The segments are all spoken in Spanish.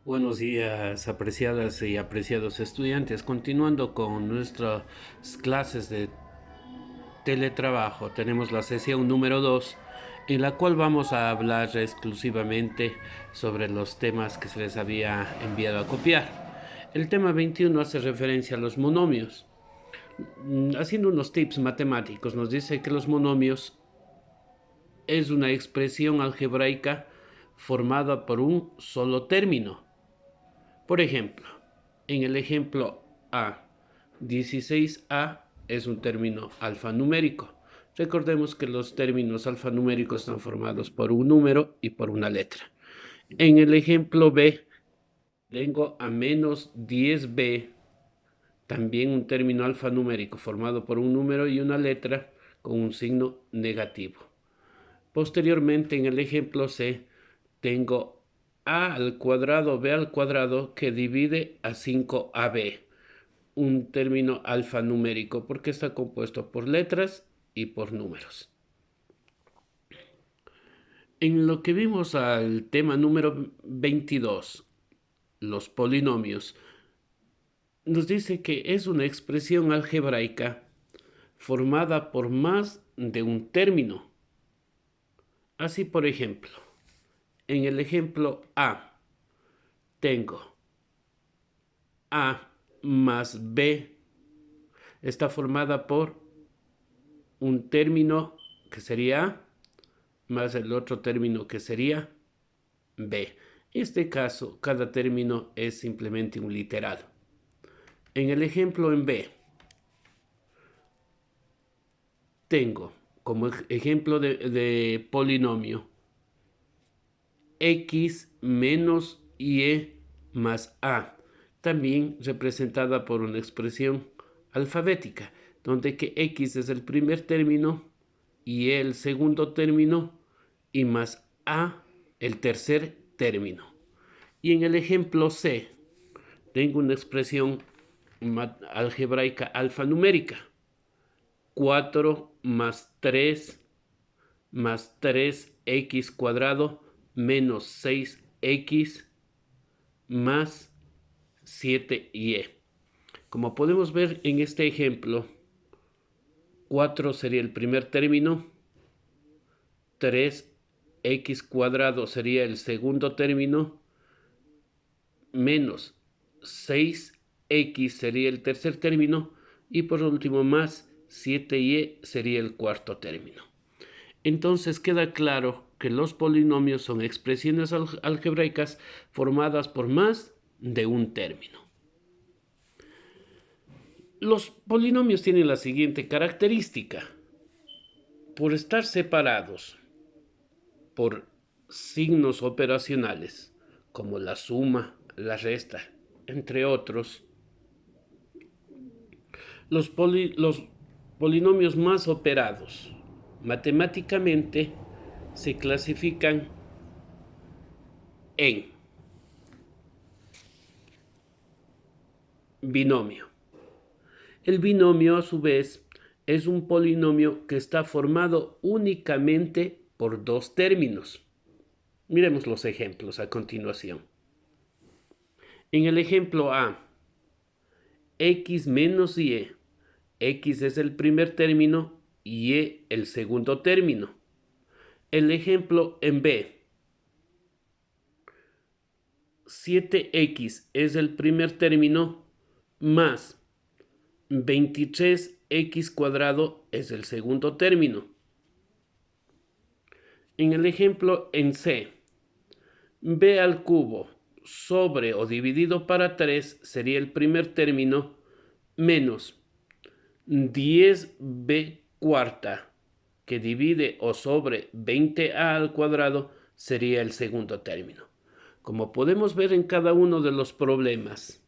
Buenos días, apreciadas y apreciados estudiantes. Continuando con nuestras clases de teletrabajo, tenemos la sesión número 2, en la cual vamos a hablar exclusivamente sobre los temas que se les había enviado a copiar. El tema 21 hace referencia a los monomios. Haciendo unos tips matemáticos, nos dice que los monomios es una expresión algebraica formada por un solo término. Por ejemplo, en el ejemplo A, 16A es un término alfanumérico. Recordemos que los términos alfanuméricos están formados por un número y por una letra. En el ejemplo B, tengo a menos 10B, también un término alfanumérico formado por un número y una letra con un signo negativo. Posteriormente, en el ejemplo C, tengo a al cuadrado, b al cuadrado, que divide a 5ab, un término alfanumérico, porque está compuesto por letras y por números. En lo que vimos al tema número 22, los polinomios, nos dice que es una expresión algebraica formada por más de un término. Así, por ejemplo, en el ejemplo A, tengo A más B, está formada por un término que sería A más el otro término que sería B. En este caso, cada término es simplemente un literal. En el ejemplo en B, tengo como ejemplo de polinomio x menos y más a, también representada por una expresión alfabética, donde que x es el primer término, y el segundo término, y más a el tercer término. Y en el ejemplo C, tengo una expresión algebraica alfanumérica: 4 más 3x cuadrado menos 6x más 7y. Como podemos ver en este ejemplo, 4 sería el primer término, 3x cuadrado sería el segundo término, menos 6x sería el tercer término, y por último más 7y sería el cuarto término. Entonces queda claro que los polinomios son expresiones algebraicas formadas por más de un término. Los polinomios tienen la siguiente característica: por estar separados por signos operacionales, como la suma, la resta, entre otros, los polinomios más operados matemáticamente se clasifican en binomio. El binomio, a su vez, es un polinomio que está formado únicamente por dos términos. Miremos los ejemplos a continuación. En el ejemplo A, x menos y, x es el primer término y el segundo término. El ejemplo en B, 7x es el primer término más 23x cuadrado es el segundo término. En el ejemplo en C, b al cubo sobre o dividido para 3 sería el primer término, menos 10b cuarta que divide o sobre 20a al cuadrado sería el segundo término. Como podemos ver en cada uno de los problemas,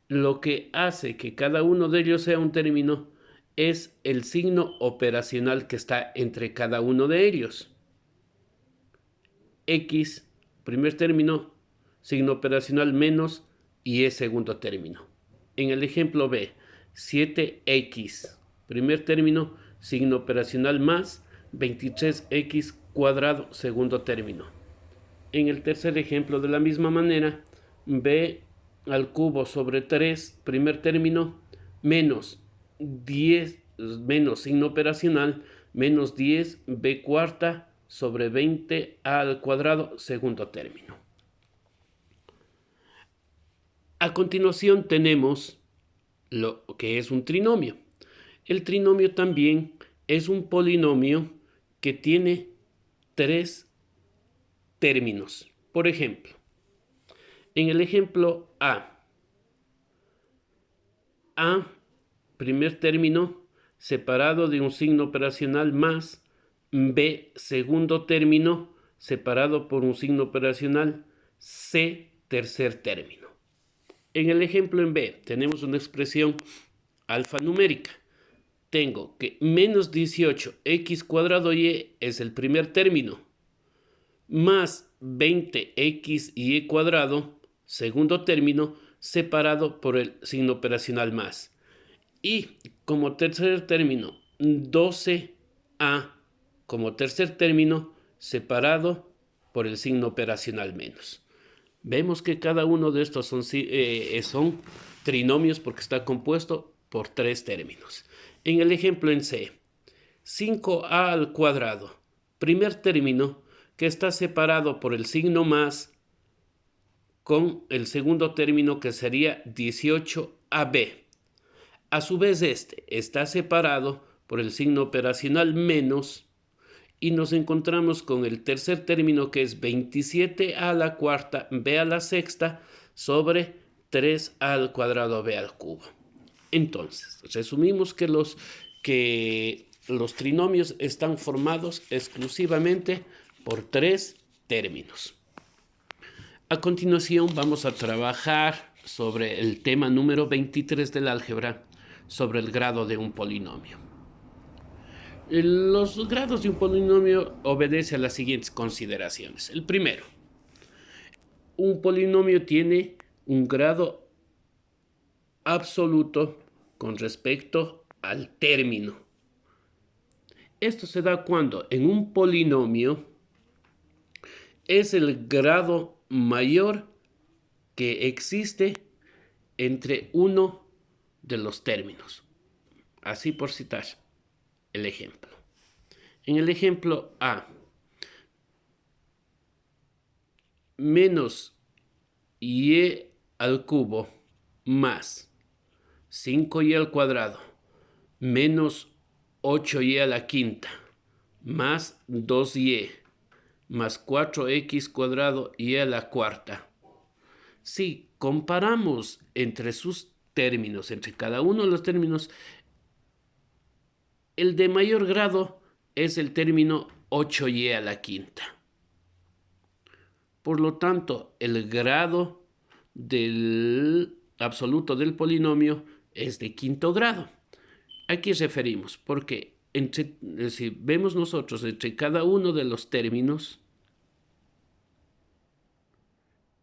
lo que hace que cada uno de ellos sea un término es el signo operacional que está entre cada uno de ellos. X, primer término, signo operacional menos, y es segundo término. En el ejemplo B, 7x, primer término, signo operacional más, 23x cuadrado, segundo término. En el tercer ejemplo, de la misma manera, b al cubo sobre 3, primer término, menos 10, menos signo operacional, menos 10b cuarta sobre 20a al cuadrado, segundo término. A continuación tenemos lo que es un trinomio. El trinomio también es un polinomio que tiene 3 términos. Por ejemplo, en el ejemplo A, primer término, separado de un signo operacional más, B, segundo término, separado por un signo operacional, C, tercer término. En el ejemplo en B tenemos una expresión alfanumérica. Tengo que menos 18x cuadrado y es el primer término, más 20x y e cuadrado, segundo término, separado por el signo operacional más. Y como tercer término, 12a como tercer término, separado por el signo operacional menos. Vemos que cada uno de estos son trinomios porque está compuesto por 3 términos. En el ejemplo en C, 5a al cuadrado, primer término que está separado por el signo más con el segundo término que sería 18ab. A su vez este está separado por el signo operacional menos y nos encontramos con el tercer término que es 27a a la cuarta b a la sexta sobre 3a al cuadrado b al cubo. Entonces, resumimos que los trinomios están formados exclusivamente por 3 términos. A continuación vamos a trabajar sobre el tema número 23 del álgebra, sobre el grado de un polinomio. Los grados de un polinomio obedecen a las siguientes consideraciones. El primero, un polinomio tiene un grado absoluto con respecto al término. Esto se da cuando en un polinomio es el grado mayor que existe entre uno de los términos. Así por citar el ejemplo. En el ejemplo A, menos y al cubo más 5y al cuadrado menos 8y a la quinta más 2y más 4x cuadrado y a la cuarta. Si comparamos entre sus términos, entre cada uno de los términos, el de mayor grado es el término 8y a la quinta. Por lo tanto, el grado del absoluto del polinomio es de quinto grado. ¿A qué referimos? Porque si vemos nosotros entre cada uno de los términos,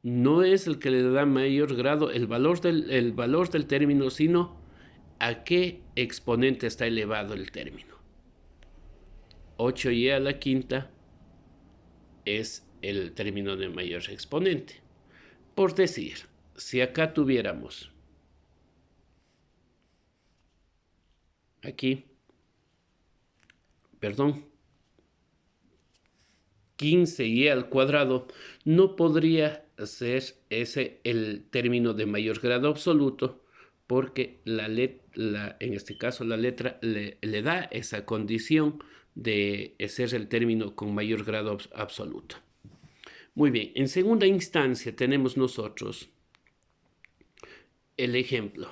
no es el que le da mayor grado el valor del término, sino a qué exponente está elevado el término. 8y a la quinta es el término de mayor exponente. Por decir, si acá tuviéramos aquí, 15y al cuadrado, no podría ser ese el término de mayor grado absoluto, porque en este caso la letra le da esa condición de ser el término con mayor grado absoluto. Muy bien, en segunda instancia tenemos nosotros el ejemplo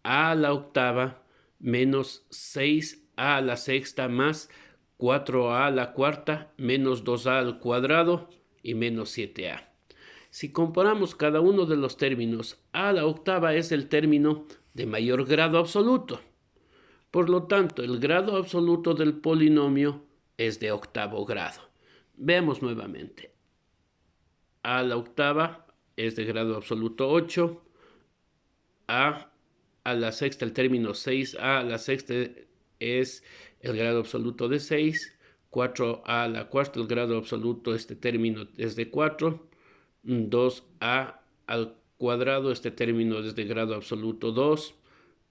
a la octava menos 6a a la sexta más 4a a la cuarta menos 2a al cuadrado y menos 7a. Si comparamos cada uno de los términos, a la octava es el término de mayor grado absoluto. Por lo tanto, el grado absoluto del polinomio es de octavo grado. Veamos nuevamente. A la octava es de grado absoluto 8. A la sexta, el término 6a a la sexta es el grado absoluto de 6. 4a a la cuarta, el grado absoluto, este término es de 4. 2a al cuadrado, este término es de grado absoluto 2,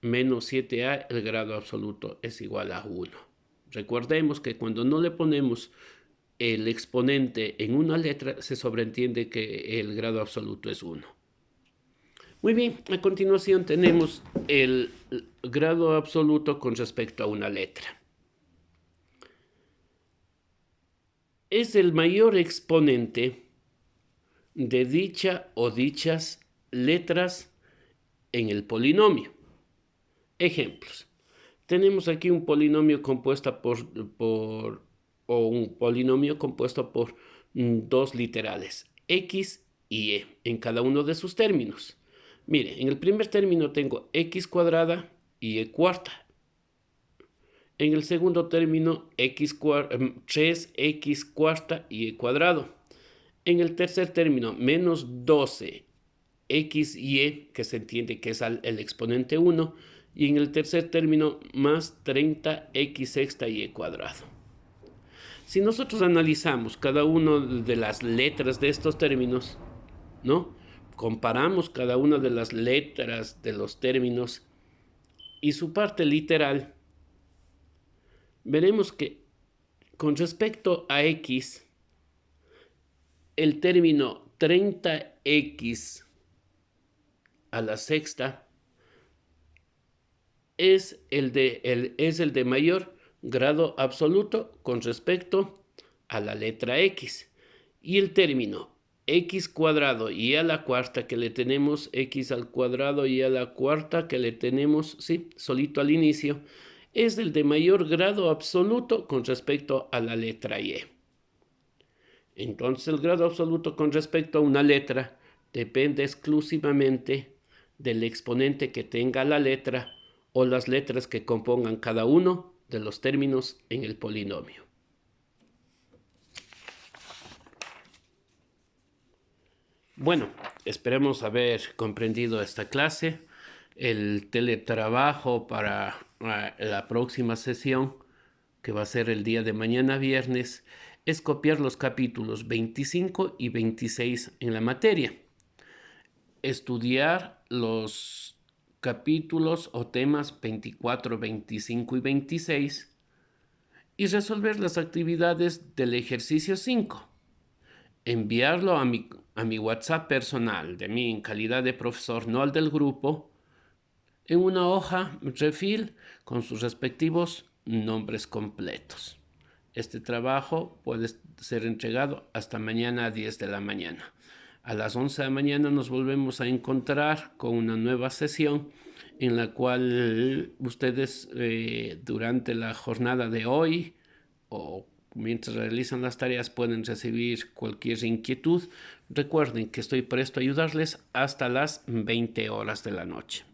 menos 7a, el grado absoluto es igual a 1. Recordemos que cuando no le ponemos el exponente en una letra, se sobreentiende que el grado absoluto es 1. Muy bien, a continuación tenemos el grado absoluto con respecto a una letra. Es el mayor exponente de dicha o dichas letras en el polinomio. Ejemplos. Tenemos aquí un polinomio compuesto por dos literales, x y e, en cada uno de sus términos. Mire, en el primer término tengo x cuadrada y e cuarta. En el segundo término, 3x cuarta y e cuadrado. En el tercer término, menos 12 x y e, que se entiende que es el exponente 1, y en el tercer término, más 30x sexta y e cuadrado. Si nosotros analizamos cada una de las letras de estos términos, ¿no? Comparamos cada una de las letras de los términos y su parte literal, veremos que con respecto a x, el término 30x a la sexta es el de mayor grado absoluto con respecto a la letra x. Y el término x cuadrado y a la cuarta que le tenemos, x al cuadrado y a la cuarta que le tenemos, sí, solito al inicio, es el de mayor grado absoluto con respecto a la letra y. Entonces el grado absoluto con respecto a una letra depende exclusivamente del exponente que tenga la letra o las letras que compongan cada uno de los términos en el polinomio. Bueno, esperemos haber comprendido esta clase. El teletrabajo para la próxima sesión, que va a ser el día de mañana viernes, es copiar los capítulos 25 y 26 en la materia. Estudiar los capítulos o temas 24, 25 y 26 y resolver las actividades del ejercicio 5. Enviarlo a mi WhatsApp personal de mí en calidad de profesor, no al del grupo, en una hoja refill con sus respectivos nombres completos. Este trabajo puede ser entregado hasta mañana a 10 de la mañana. A las 11 de la mañana nos volvemos a encontrar con una nueva sesión en la cual ustedes durante la jornada de hoy o mientras realizan las tareas pueden recibir cualquier inquietud. Recuerden que estoy presto a ayudarles hasta las 20 horas de la noche.